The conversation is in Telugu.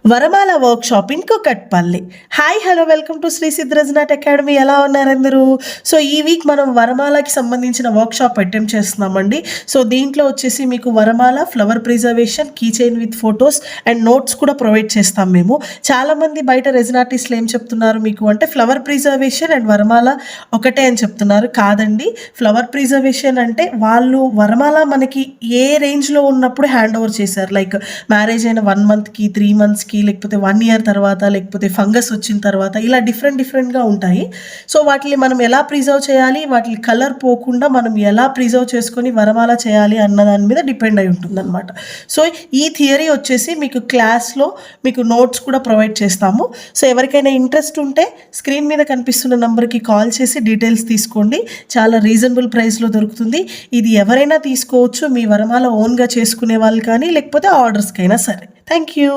వరమాల workshop in Kukatpally. Hi hello welcome to Shri Siddharajanat academy. ఎలా ఉన్నారు అందరూ? సో ఈ వీక్ మనం వరమాలకి సంబంధించిన వర్క్ షాప్ అటెంప్ట్ చేస్తున్నామండి. సో దీంట్లో వచ్చేసి మీకు వరమాల flower preservation, key chain with photos and notes కూడా ప్రొవైడ్ చేస్తాం మేము. చాలామంది బయట రెజిన్ ఆర్టిస్టులు ఏం చెప్తున్నారు మీకు అంటే ఫ్లవర్ ప్రిజర్వేషన్ అండ్ వరమాల ఒకటే అని చెప్తున్నారు. కాదండి, ఫ్లవర్ ప్రిజర్వేషన్ అంటే వాళ్ళు వరమాల మనకి ఏ రేంజ్లో ఉన్నప్పుడు హ్యాండ్ ఓవర్ చేశారు. లైక్ మ్యారేజ్ అయిన 1 monthకి 3 monthsకి లేకపోతే 1 year తర్వాత లేకపోతే ఫంగస్ వచ్చిన తర్వాత ఇలా డిఫరెంట్గా ఉంటాయి. సో వాటిని మనం ఎలా ప్రిజర్వ్ చేయాలి, వాటి కలర్ పోకుండా మనం ఎలా ప్రిజర్వ్ చేసుకొని వరమాల చేయాలి అన్న దాని మీద డిపెండ్ అయి ఉంటుందన్నమాట. సో ఈ థియరీ వచ్చేసి మీకు క్లాస్లో మీకు నోట్స్ కూడా ప్రొవైడ్ చేస్తాము. సో ఎవరికైనా ఇంట్రెస్ట్ ఉంటే స్క్రీన్ మీద కనిపిస్తున్న నెంబర్కి కాల్ చేసి డీటెయిల్స్ తీసుకోండి. చాలా రీజనబుల్ ప్రైస్లో దొరుకుతుంది. ఇది ఎవరైనా తీసుకోవచ్చు, మీ వరమాల ఓన్గా చేసుకునే వాళ్ళు కానీ లేకపోతే ఆర్డర్స్కైనా సరే. Thank you.